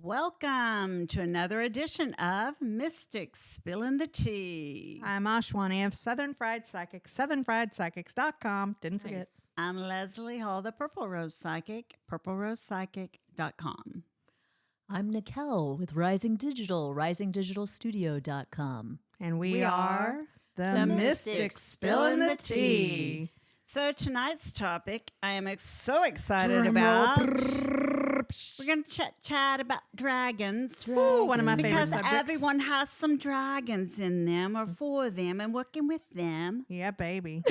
Welcome to another edition of Mystics Spilling the Tea. I'm Ashwani of Southern Fried Psychics, southernfriedpsychics.com. Didn't forget. Nice. I'm Lezli Hall, the Purple Rose Psychic, purplerosepsychic.com. I'm Nickelle with Rising Digital, risingdigitalstudio.com. And we are the Mystics Spilling the Tea. So tonight's topic, I am so excited about. We're going to chat about dragons. Ooh, one of my favorite because subjects. everyone has some dragons in them or for them and working with them. Yeah, baby.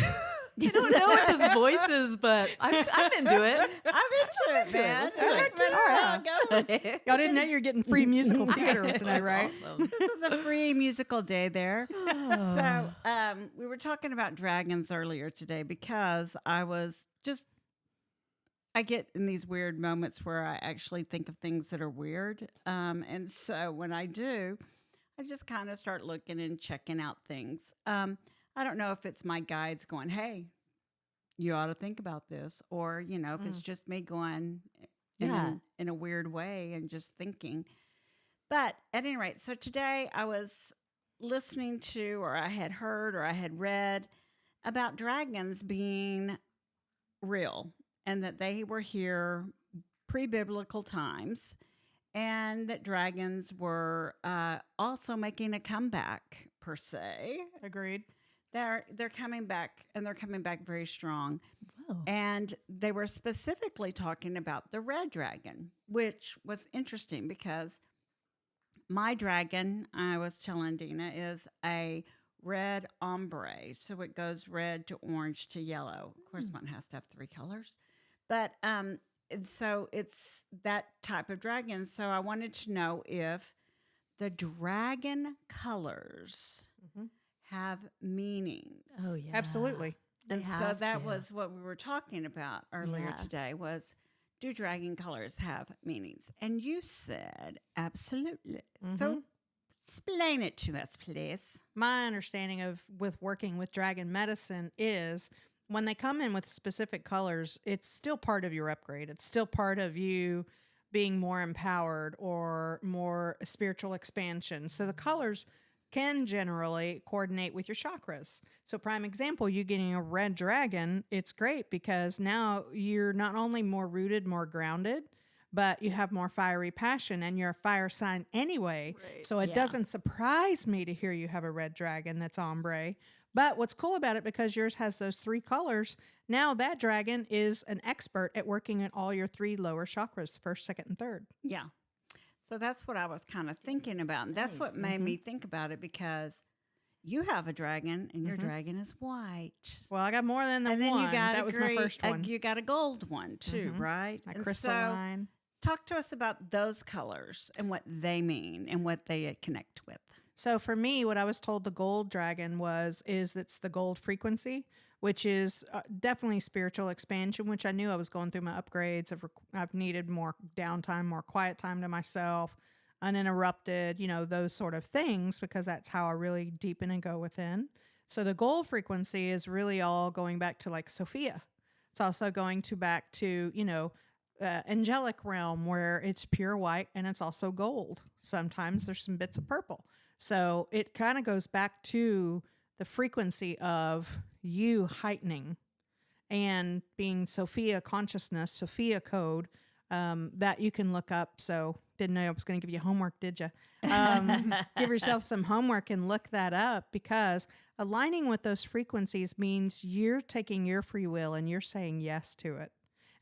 You don't know what this voice is, but I'm into it. I'm into it, man. Let's do it. All right. Y'all didn't know you're getting free musical theater tonight, right? Awesome. This is a free musical day there. So we were talking about dragons earlier today because I get in these weird moments where I actually think of things that are weird. And so when I do, I just kind of start looking and checking out things. I don't know if it's my guides going, hey, you ought to think about this. Or, you know, if it's just me going in a weird way and just thinking. But at any rate, so today I was listening to, or I had heard, or I had read about dragons being real and that they were here pre-biblical times and that dragons were also making a comeback per se. Agreed. They're coming back, and they're coming back very strong. Whoa. And they were specifically talking about the red dragon, which was interesting because my dragon, I was telling Dina, is a red ombre. So it goes red to orange to yellow. Of course, one has to have three colors. But and so it's that type of dragon. So I wanted to know if the dragon colors have meanings. Oh, yeah. Absolutely. And They so have that to. was what we were talking about earlier Yeah. today was, do dragon colors have meanings? And you said absolutely. So explain it to us, please. My understanding of with working with dragon medicine is when they come in with specific colors, it's still part of your upgrade. It's still part of you being more empowered or more spiritual expansion. So the colors can generally coordinate with your chakras. So prime example, you getting a red dragon, it's great because now you're not only more rooted, more grounded, but you have more fiery passion and you're a fire sign anyway. Right. So it Yeah. doesn't surprise me to hear you have a red dragon that's ombre. But what's cool about it, because yours has those three colors, now that dragon is an expert at working in all your three lower chakras, first, second, and third. Yeah. So that's what I was kind of thinking about. And that's what made me think about it because you have a dragon and your dragon is white. Well, I got more than the And then one. you got that was my first one. you got a gold one too, right? My And crystalline. So talk to us about those colors and what they mean and what they connect with. So for me, what I was told the gold dragon is that's the gold frequency, which is definitely spiritual expansion, which I knew I was going through my upgrades. I've needed more downtime, more quiet time to myself, uninterrupted, those sort of things, because that's how I really deepen and go within. So the gold frequency is really all going back to like Sophia. It's also going back to, angelic realm where it's pure white and it's also gold. Sometimes there's some bits of purple. So it kind of goes back to the frequency of you heightening and being Sophia consciousness, Sophia code, that you can look up. So didn't know I was going to give you homework, did you? Give yourself some homework and look that up, because aligning with those frequencies means you're taking your free will and you're saying yes to it.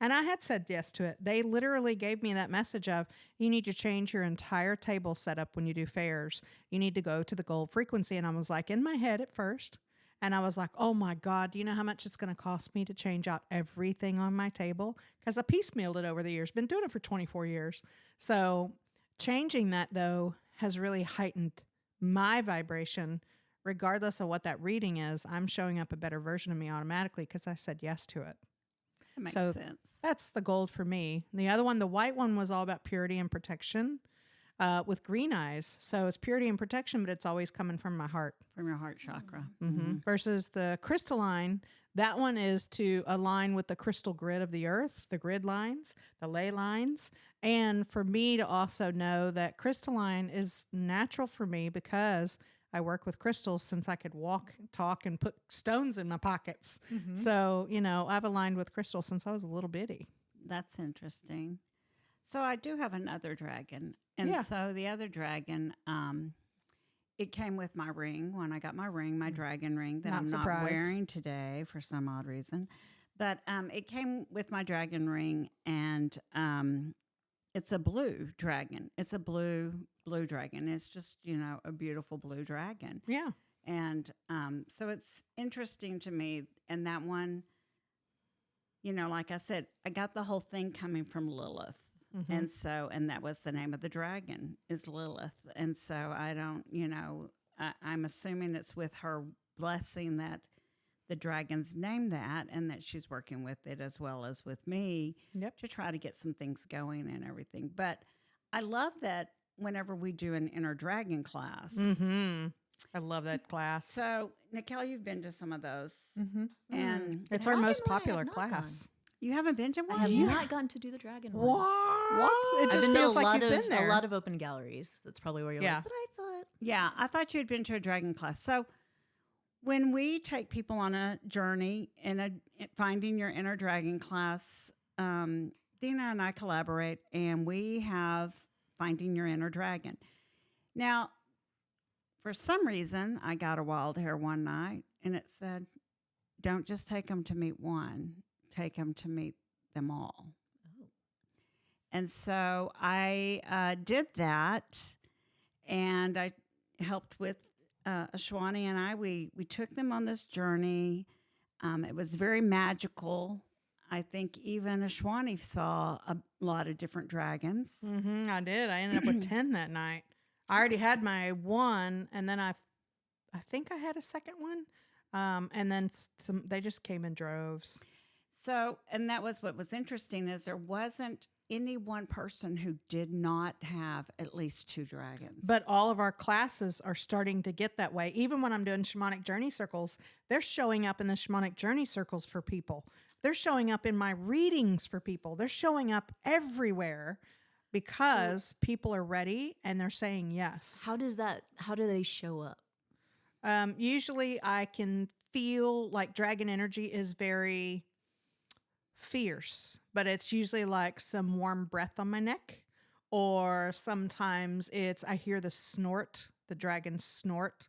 And I had said yes to it. They literally gave me that message of, you need to change your entire table setup when you do fairs. You need to go to the gold frequency. And I was like, in my head at first. And I was like, oh my God, do you know how much it's going to cost me to change out everything on my table? Because I piecemealed it over the years. Been doing it for 24 years. So changing that, though, has really heightened my vibration. Regardless of what that reading is, I'm showing up a better version of me automatically because I said yes to it. That makes So sense. That's the gold for me. The other one, the white one, was all about purity and protection with green eyes. So it's purity and protection, but it's always coming from my heart. From your heart chakra. Versus the crystalline, that one is to align with the crystal grid of the earth, the grid lines, the ley lines, And for me to also know that crystalline is natural for me because I work with crystals since I could walk, talk, and put stones in my pockets. Mhm. So, I've aligned with crystals since I was a little bitty. That's interesting. So I do have another dragon. And Yeah. so the other dragon, it came with my ring when I got my ring, my dragon ring that Not I'm surprised. not wearing today for some odd reason. But it came with my dragon ring, and it's a blue dragon. It's a blue dragon. It's just, a beautiful blue dragon. Yeah. And so it's interesting to me. And that one, like I said, I got the whole thing coming from Lilith. Mhm. And that was the name of the dragon, is Lilith. And so I don't, I'm assuming it's with her blessing that the dragon's named that, and that she's working with it as well as with me Yep. to try to get some things going and everything. But I love that whenever we do an inner dragon class. Mm-hmm. I love that class. So, Nickelle, you've been to some of those, Mhm. and It's Have our I most been one? I have popular not class. you haven't been to I one? have Yeah. not gotten to do the dragon one. What? It I've just been to feels a like lot you've of been there. a lot of open galleries. That's probably where you're Yeah. like, but I thought Yeah, I thought you had been to a dragon class. So when we take people on a journey in finding your inner dragon class, Dina and I collaborate, and we have finding your inner dragon. Now, for some reason, I got a wild hair one night, and it said, "Don't just take them to meet one; take them to meet them all." oh. And so I did that, and I helped with Ashwani and I. We took them on this journey. It was very magical. I think even Ashwani saw a lot of different dragons. I did. I ended up with 10 that night. I already had my one, and then I think I had a second one. And then they just came in droves. So, and that was what was interesting, is there wasn't any one person who did not have at least 2 dragons. But all of our classes are starting to get that way. Even when I'm doing Shamanic Journey Circles, they're showing up in the Shamanic Journey Circles for people. They're showing up in my readings for people. They're showing up everywhere because people are ready and they're saying yes. How do they show up? Usually I can feel like dragon energy is very fierce, but it's usually like some warm breath on my neck, or sometimes I hear the dragon snort.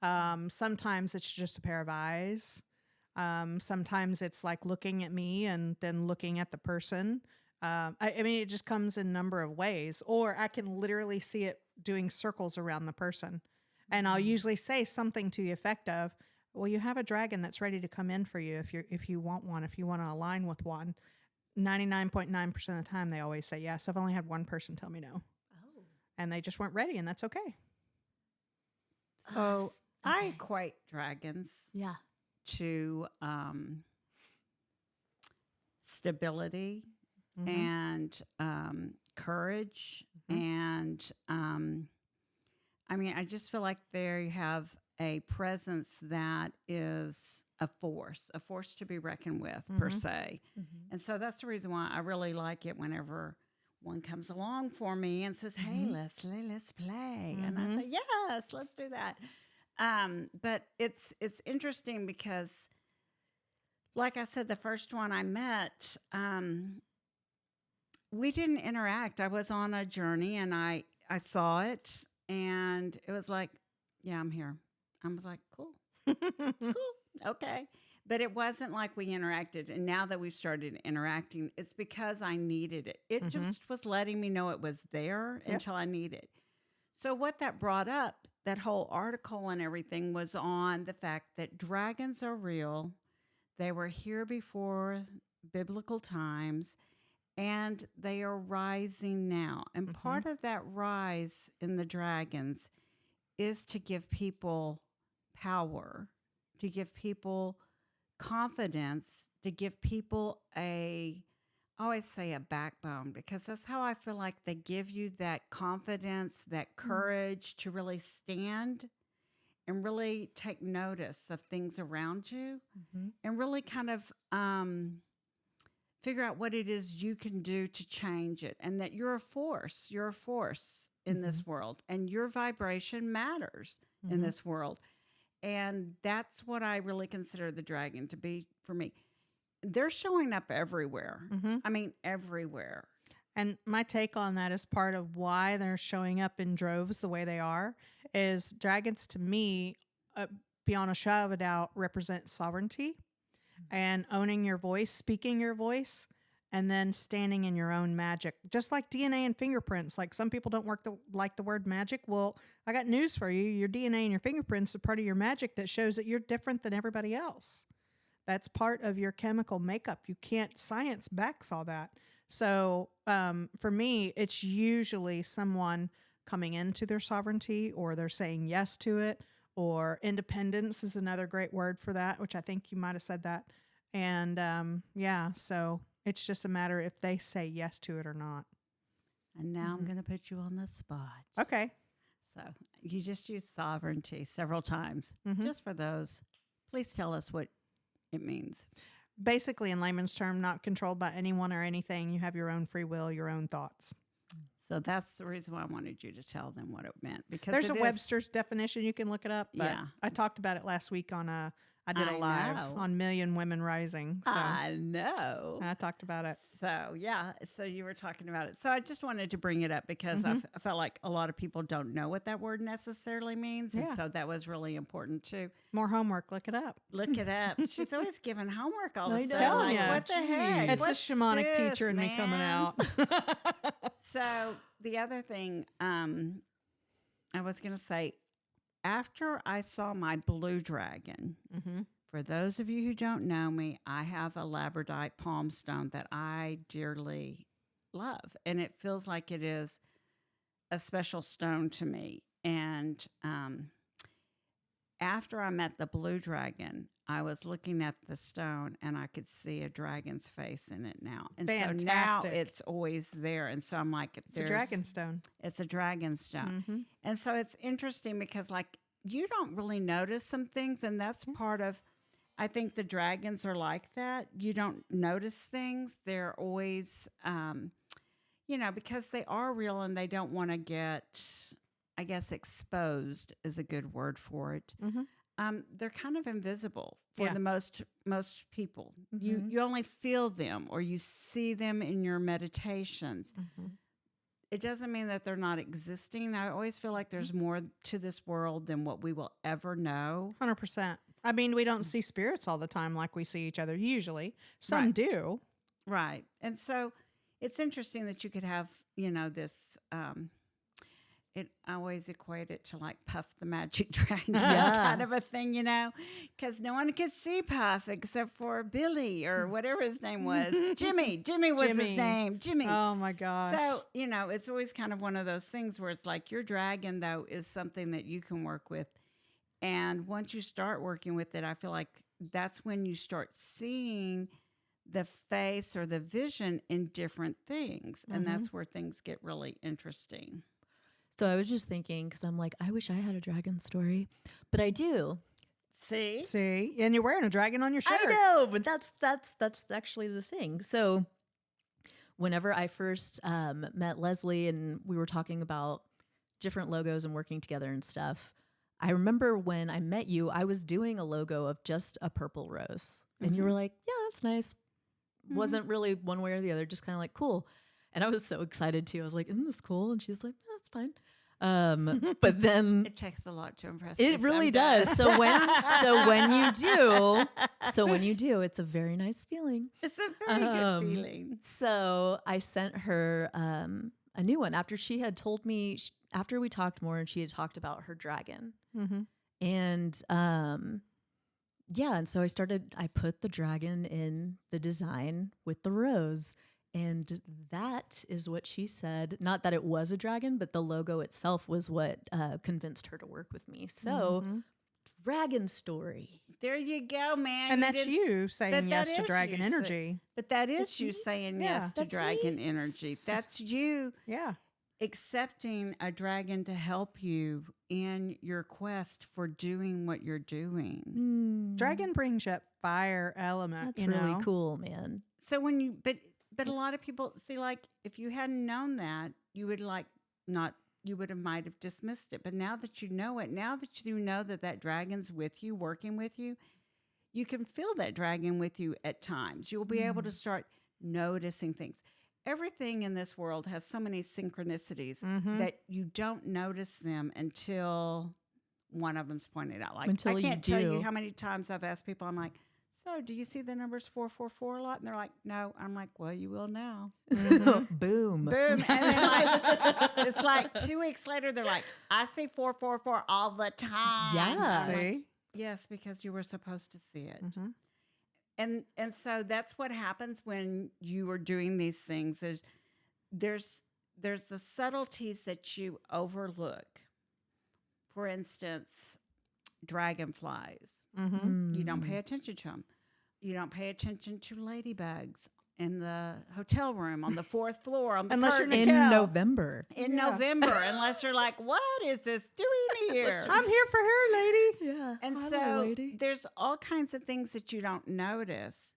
Sometimes it's just a pair of eyes. Sometimes it's like looking at me and then looking at the person. I mean, it just comes in a number of ways, or I can literally see it doing circles around the person. And I'll usually say something to the effect of, well, you have a dragon that's ready to come in for you if you want one, if you want to align with one. 99.9% of the time, they always say yes. I've only had one person tell me no. Oh. And they just weren't ready, and that's okay. So I equate dragons Yeah. to stability Mhm. and courage. And I mean, I just feel like they have a presence that is a force to be reckoned with, per se. And so that's the reason why I really like it whenever one comes along for me and says, "Hey, Lezli, let's play." And I say, "Yes, let's do that." But it's interesting because, like I said, the first one I met, we didn't interact. I was on a journey and I saw it, and it was like, "Yeah, I'm here." I was like, "Cool, cool, okay." But it wasn't like we interacted. And now that we've started interacting, it's because I needed it. It just was letting me know it was there until I needed it. So what that brought up, that whole article and everything, was on the fact that dragons are real. They were here before biblical times, and they are rising now. And part of that rise in the dragons is to give people power, to give people confidence, to give people I always say a backbone, because that's how I feel like they give you that confidence, that courage to really stand and really take notice of things around you and really kind of figure out what it is you can do to change it, and that you're a force. You're a force in this world, and your vibration matters in this world. And that's what I really consider the dragon to be for me. They're showing up everywhere. I mean, everywhere. And my take on that is part of why they're showing up in droves the way they are is dragons to me, beyond a shadow of a doubt, represent sovereignty and owning your voice, speaking your voice, and then standing in your own magic. Just like DNA and fingerprints. Like some people don't like the word magic. Well, I got news for you. Your DNA and your fingerprints are part of your magic that shows that you're different than everybody else. That's part of your chemical makeup. You can't, science backs all that. So for me, it's usually someone coming into their sovereignty, or they're saying yes to it, or independence is another great word for that, which I think you might have said that. And so it's just a matter if they say yes to it or not. And now I'm going to put you on the spot. Okay. So you just used sovereignty several times. Just for those, please tell us what it means. Basically, in layman's term, not controlled by anyone or anything. You have your own free will, your own thoughts. So that's the reason why I wanted you to tell them what it meant. Because there's a Webster's definition. You can look it up. But yeah. I talked about it last week on I did a live on Million Women Rising. So I know. I talked about it. So, yeah. So you were talking about it. So I just wanted to bring it up because I felt like a lot of people don't know what that word necessarily means. And so that was really important too. More homework. Look it up. Look it up. She's always giving homework all the time. Telling like, you. What the heck? It's What's the shamanic this, teacher in me coming out. So the other thing I was going to say, after I saw my blue dragon, for those of you who don't know me, I have a labradorite palm stone that I dearly love. And it feels like it is a special stone to me. And after I met the blue dragon, I was looking at the stone and I could see a dragon's face in it now. And Fantastic. so now it's always there. And so I'm like, it's a dragon stone. It's a dragon stone. And so it's interesting because like you don't really notice some things, and that's part of, I think the dragons are like that. You don't notice things. They're always, because they are real and they don't want to get, I guess, exposed is a good word for it. They're kind of invisible for the most people. You only feel them or you see them in your meditations. It doesn't mean that they're not existing. I always feel like there's more to this world than what we will ever know. 100%. I mean, we don't see spirits all the time like we see each other usually. Some do. Right. And so it's interesting that you could have, this, I always equate it to like Puff the Magic Dragon kind of a thing, because no one could see Puff except for Billy or whatever his name was. Jimmy was his name. Jimmy. Oh my gosh. So, it's always kind of one of those things where it's like your dragon, though, is something that you can work with. And once you start working with it, I feel like that's when you start seeing the face or the vision in different things. And that's where things get really interesting. So I was just thinking, because I'm like, I wish I had a dragon story, but I do. See, and you're wearing a dragon on your shirt. I know, but that's actually the thing. So whenever I first met Lezli and we were talking about different logos and working together and stuff, I remember when I met you, I was doing a logo of just a purple rose, and you were like, "Yeah, that's nice." Wasn't really one way or the other, just kind of like cool. And I was so excited too. I was like, "Isn't this cool?" And she's like, "Oh, that's fine." But then it takes a lot to impress. It really does. So when you do, it's a very nice feeling. It's a very good feeling. So I sent her a new one after she had told me after we talked more, and she had talked about her dragon. And and so I put the dragon in the design with the rose. And that is what she said. Not that it was a dragon, but the logo itself was what convinced her to work with me. So, dragon story. There you go, man. And that's you saying yes to dragon energy. But that is you saying yes to dragon energy. That's you accepting a dragon to help you in your quest for doing what you're doing. Dragon brings up fire element. That's really cool, man. So when you, but a lot of people see, like, if you hadn't known that, you would like not, you would have might have dismissed it. But now that you know it, now that you know that that dragon's with you, working with you, you can feel that dragon with you at times. You'll be able to start noticing things. Everything in this world has so many synchronicities that you don't notice them until one of them's pointed out. Like, Until I you can't tell do. you how many times I've asked people, I'm like, so do you see the numbers 444 a lot? And they're like, no. I'm like, well, you will now. Boom. Boom. And then like, it's like 2 weeks later, they're like, I see 444 all the time. Yeah. I'm like, See? yes, because you were supposed to see it. And so that's what happens when you are doing these things is there's the subtleties that you overlook. For instance, dragonflies. You don't pay attention to them. You don't pay attention to ladybugs in the hotel room on the 4th floor on the Unless you're curtain. In Nickelle. November. In November, unless you're like, what is this doing here? I'm here for her, lady. Yeah. And so there's all kinds of things that you don't notice.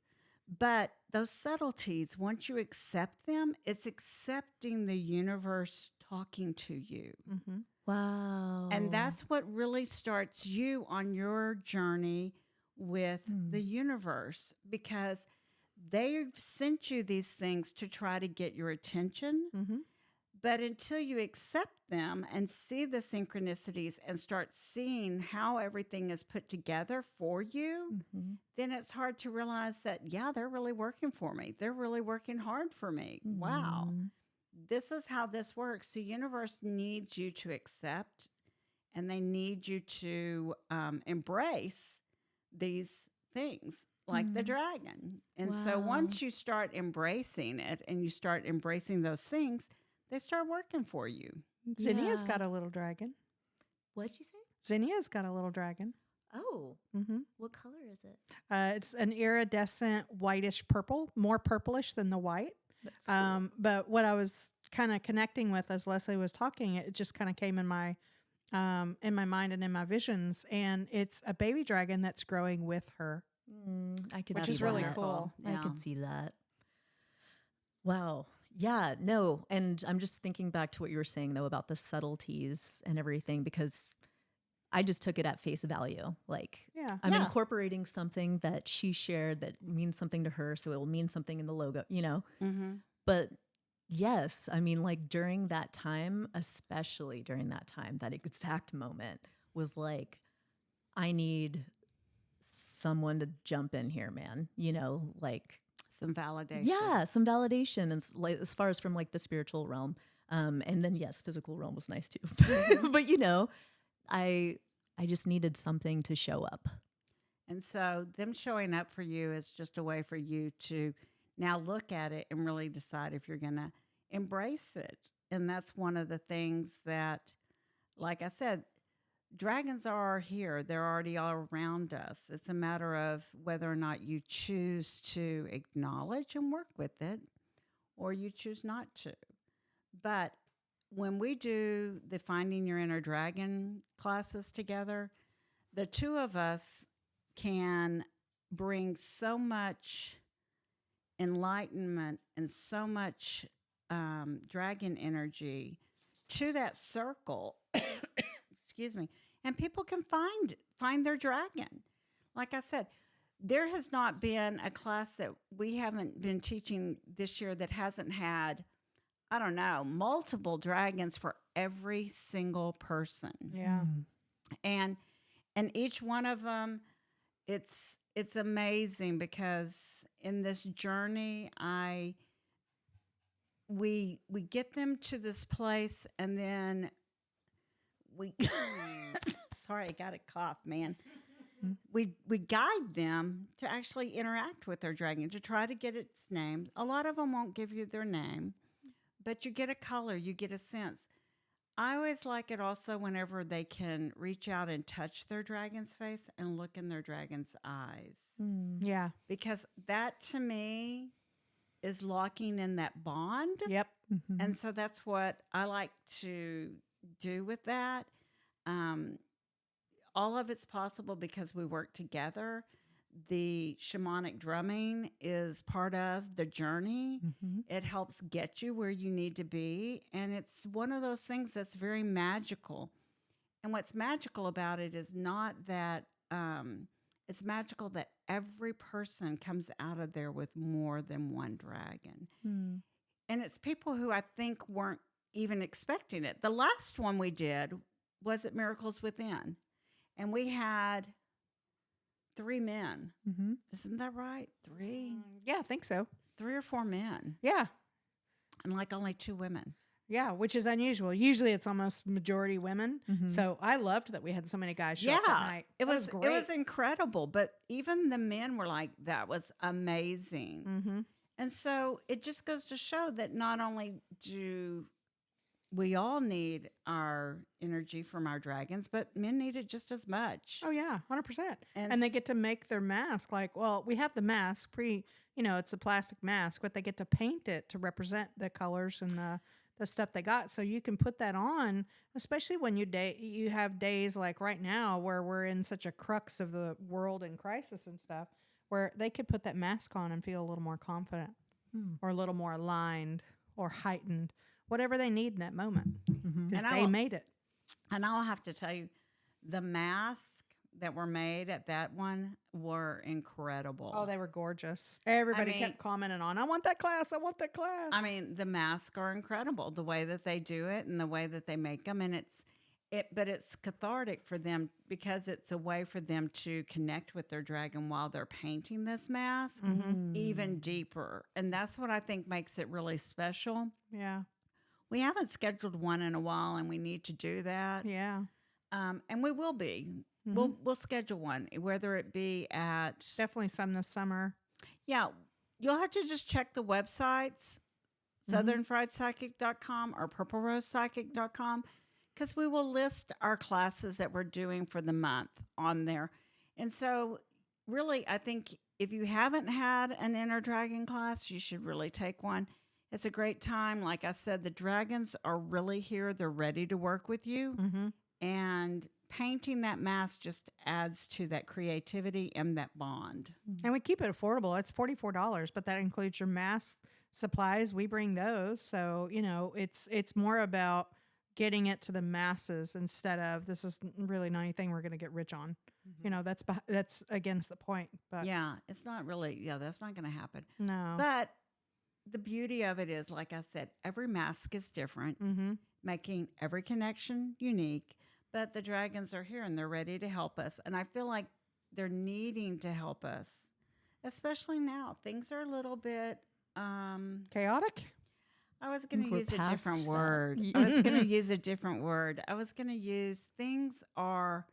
But those subtleties, once you accept them, it's accepting the universe talking to you. Wow. And that's what really starts you on your journey with the universe, because they've sent you these things to try to get your attention. But until you accept them and see the synchronicities and start seeing how everything is put together for you, then it's hard to realize that, yeah, they're really working for me. They're really working hard for me. Wow. This is how this works. The universe needs you to accept, and they need you to embrace these things like the dragon. And so once you start embracing it and you start embracing those things, they start working for you. Zinnia's got a little dragon. What'd you say? Zinnia's got a little dragon. Oh. What color is it? It's an iridescent whitish purple, more purplish than the white. But what I was kind of connecting with as Leslie was talking, it just kind of came in my mind and in my visions, and it's a baby dragon that's growing with her. I could Which see is really that. cool. I could see that. Wow. Yeah, no. And I'm just thinking back to what you were saying, though, about the subtleties and everything, because I just took it at face value. Like, I'm incorporating something that she shared that means something to her, so it will mean something in the logo, you know? But yes, I mean, like during that time, especially during that time, that exact moment was like, I need someone to jump in here, man. You know, like Some validation. yeah, some validation, and like as far as from like the spiritual realm, and then yes, physical realm was nice too. But you know, I just needed something to show up. And so them showing up for you is just a way for you to now look at it and really decide if you're going to embrace it. And that's one of the things that, like I said, dragons are here. They're already all around us. It's a matter of whether or not you choose to acknowledge and work with it, or you choose not to. But when we do the Finding Your Inner Dragon classes together, the two of us can bring so much enlightenment and so much dragon energy to that circle. Excuse me. And people can find their dragon. Like I said, there has not been a class that we haven't been teaching this year that hasn't had, I don't know, multiple dragons for every single person. Yeah. And each one of them, it's amazing, because in this journey, we get them to this place, and then we sorry, I got a cough, man. We guide them to actually interact with their dragon, to try to get its name. A lot of them won't give you their name, but you get a color, you get a sense. I always like it also whenever they can reach out and touch their dragon's face and look in their dragon's eyes. Yeah. Because that, to me, is locking in that bond. Yep. And so that's what I like to do with that. All of it's possible because we work together. the shamanic drumming is part of the journey. It helps get you where you need to be. And it's one of those things that's very magical. And what's magical about it is not that it's magical that every person comes out of there with more than one dragon. And it's people who I think weren't even expecting it. The last one we did was at Miracles Within. And we had 3 men. Isn't that right? 3? Yeah, I think so. 3 or 4 men. Yeah. And like only 2 women. Yeah, which is unusual. Usually it's almost majority women. So I loved that we had so many guys show up that night. It That was great. It was incredible. But even the men were like, that was amazing. And so it just goes to show that not only do we all need our energy from our dragons, but men need it just as much. Oh yeah, 100%. And they get to make their mask. Like, well, we have the mask it's a plastic mask, but they get to paint it to represent the colors and the stuff they got. So you can put that on, especially when you have days like right now where we're in such a crux of the world in crisis and stuff, where they could put that mask on and feel a little more confident or a little more aligned or heightened, whatever they need in that moment, because they made it. And I'll have to tell you, the masks that were made at that one were incredible. Oh, they were gorgeous. Everybody kept commenting on, I want that class. I want that class. I mean, the masks are incredible, the way that they do it and the way that they make them. And but it's cathartic for them because it's a way for them to connect with their dragon while they're painting this mask even deeper. And that's what I think makes it really special. Yeah. We haven't scheduled one in a while, and we need to do that. Yeah. And we will be. We'll schedule one, whether it be at... Definitely some this summer. Yeah. You'll have to just check the websites, southernfriedpsychic.com or purplerosepsychic.com, because we will list our classes that we're doing for the month on there. And so really, I think if you haven't had an inner dragon class, you should really take one. It's a great time. Like I said, the dragons are really here. They're ready to work with you. And painting that mask just adds to that creativity and that bond. And we keep it affordable. It's $44, but that includes your mask supplies. We bring those. So, it's more about getting it to the masses instead of this is really not anything we're going to get rich on. That's against the point. But yeah, it's not really, that's not going to happen. No. But the beauty of it is, like I said, every mask is different, making every connection unique. But the dragons are here and they're ready to help us. And I feel like they're needing to help us, especially now. Things are a little bit chaotic. I was going to use a different word. I was going to use a different word. I was going to use things are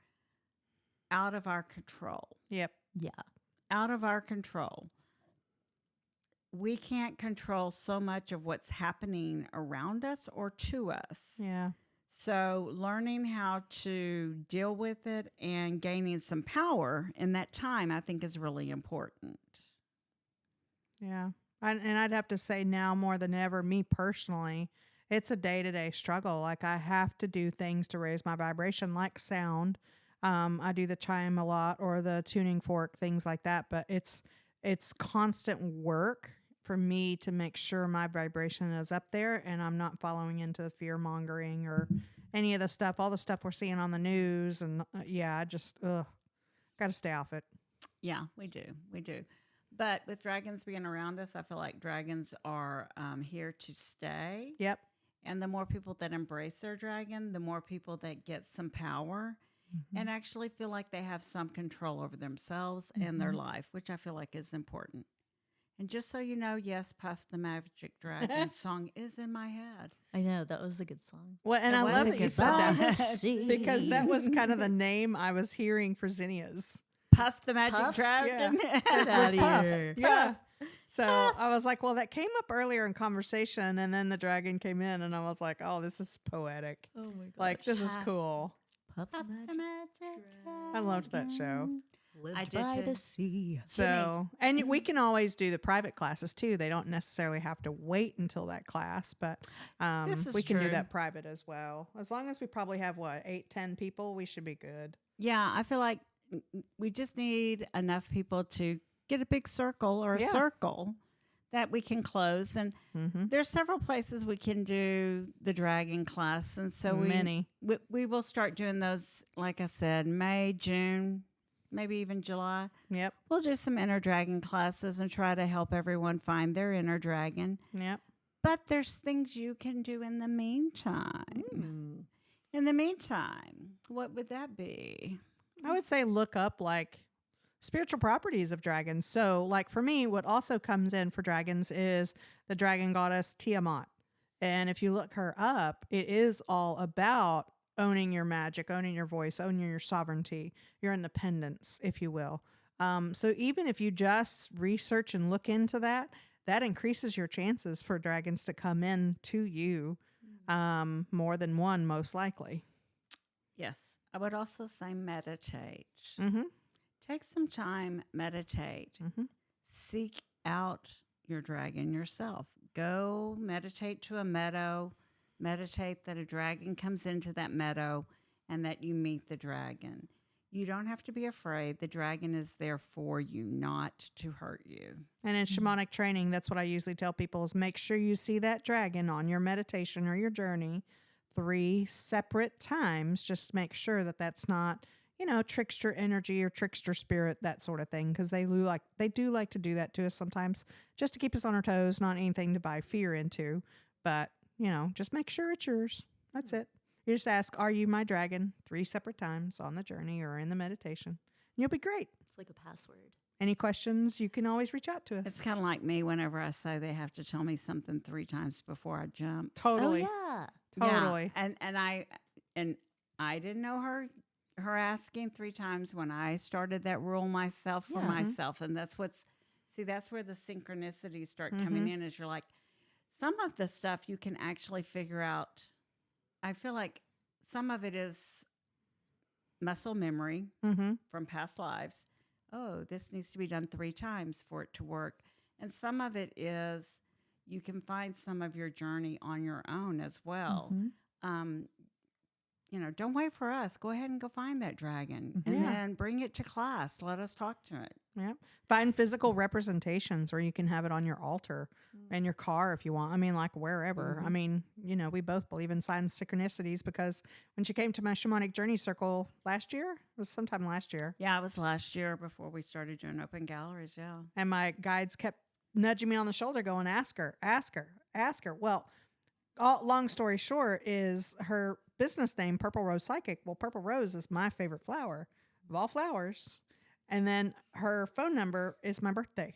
out of our control. Yep. Yeah. Out of our control. We can't control so much of what's happening around us or to us. Yeah. So learning how to deal with it and gaining some power in that time, I think, is really important. Yeah. And I'd have to say now more than ever, me personally, it's a day-to-day struggle. Like I have to do things to raise my vibration, like sound. I do the chime a lot or the tuning fork, things like that. But it's constant work for me to make sure my vibration is up there and I'm not following into the fear mongering or any of the stuff, all the stuff we're seeing on the news. And I just, got to stay off it. Yeah, we do. We do. But with dragons being around us, I feel like dragons are here to stay. Yep. And the more people that embrace their dragon, the more people that get some power and actually feel like they have some control over themselves and their life, which I feel like is important. And just so you know, yes, Puff the Magic Dragon song is in my head. I know, that was a good song. Well, and It I was love a that you good said song. that because that was kind of the name I was hearing for zinnias. Puff the Magic Puff? Dragon. Get It was out of Puff. here. Yeah. So I was like, well, that came up earlier in conversation, and then the dragon came in, and I was like, oh, this is poetic. Oh my god. Like, this is cool. Puff Puff the the Magic I loved that show. Lived I did by too. the sea. So, and we can always do the private classes too. They don't necessarily have to wait until that class, but This is we can do true. that private as well. As long as we probably have 8-10 people, we should be good. Yeah, I feel like we just need enough people to get a big circle or a circle that we can close. And there's several places we can do the dragon class. And so we will start doing those, like I said, May, June, maybe even July. Yep. We'll do some inner dragon classes and try to help everyone find their inner dragon. Yep. But there's things you can do in the meantime. In the meantime, what would that be? I would say look up like spiritual properties of dragons. So like for me, what also comes in for dragons is the dragon goddess Tiamat. And if you look her up, it is all about owning your magic, owning your voice, owning your sovereignty, your independence, if you will. So even if you just research and look into that, that increases your chances for dragons to come in to you, more than one, most likely. Yes. I would also say meditate. Mm-hmm. Take some time, meditate. Mm-hmm. Seek out your dragon yourself. Go meditate to a meadow. Meditate that a dragon comes into that meadow and that you meet the dragon. You don't have to be afraid. The dragon is there for you, not to hurt you. And in shamanic training, that's what I usually tell people is make sure you see that dragon on your meditation or your journey 3 separate times. Just make sure that that's not, trickster energy or trickster spirit, that sort of thing. Because they do like to do that to us sometimes just to keep us on our toes, not anything to buy fear into. But, just make sure it's yours. That's it. You just ask, are you my dragon? 3 separate times on the journey or in the meditation. And you'll be great. It's like a password. Any questions, you can always reach out to us. It's kind of like me whenever I say they have to tell me something 3 times before I jump. Totally. Oh, yeah. Totally. Yeah. And I didn't know her asking 3 times when I started that rule myself for myself. And that's where the synchronicities start coming in, is you're like, some of the stuff you can actually figure out. I feel like some of it is muscle memory from past lives. Oh, this needs to be done 3 times for it to work. And some of it is you can find some of your journey on your own as well. Don't wait for us. Go ahead and go find that dragon and then bring it to class. Let us talk to it. Yep. Find physical representations, or you can have it on your altar in your car if you want. I mean, like wherever. I mean, we both believe in signs, synchronicities, because when she came to my Shamanic Journey Circle last year, it was sometime last year. Yeah, it was last year before we started doing open galleries, yeah. And my guides kept nudging me on the shoulder going, ask her, ask her, ask her. Well, long story short is her business name, Purple Rose Psychic. Well, Purple Rose is my favorite flower of all flowers. And then her phone number is my birthday.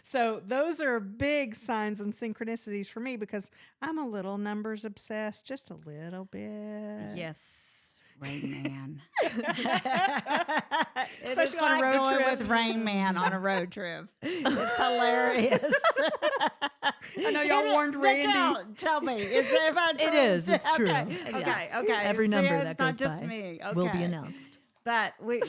So those are big signs and synchronicities for me because I'm a little numbers obsessed, just a little bit. Yes, Rain Man. Especially on a road trip. With Rain Man on a road trip. It's hilarious. I know y'all warned Randy. Nickelle, tell me, is it about It is. It's true. Okay. Every number that it's goes not just by me. will be announced. But we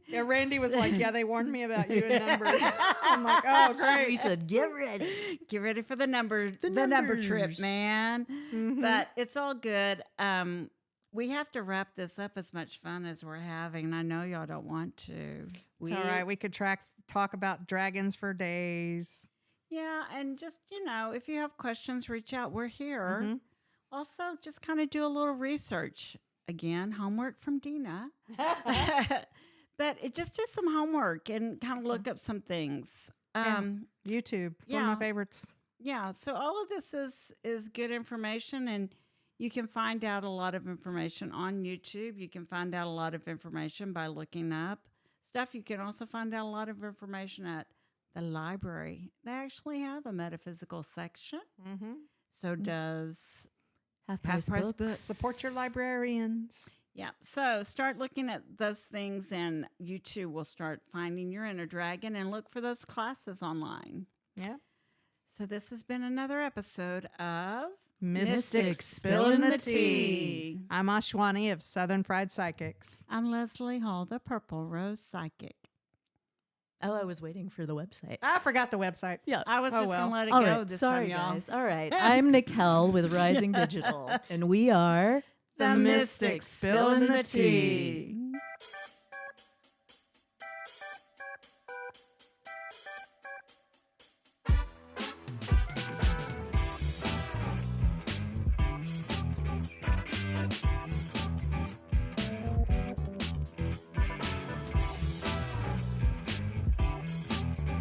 yeah, Randy was like, yeah, they warned me about you in numbers. I'm like, oh, great. He said, get ready for the number trip, man. But it's all good. We have to wrap this up as much fun as we're having. And I know y'all don't want to. It's all right. We could talk about dragons for days. Yeah. And just, if you have questions, reach out. We're here. Also, just kind of do a little research. Again, homework from Dina. But just do some homework and kind of look up some things. YouTube. It's one of my favorites. Yeah. So all of this is good information, and you can find out a lot of information on YouTube. You can find out a lot of information by looking up stuff. You can also find out a lot of information at the library. They actually have a metaphysical section. So does Half price books. Support your librarians. Yeah. So start looking at those things, and you too will start finding your inner dragon and look for those classes online. Yeah. So this has been another episode of Mystics Spilling the Tea. I'm Ashwani of Southern Fried Psychics. I'm Lezli Hall, the Purple Rose Psychic. Oh, I was waiting for the website. I forgot the website. Yeah. I was just going to let it All go right. this Sorry, time, y'all. guys. All right. I'm Nickelle with Rising Digital, and we are The mystics spilling the tea.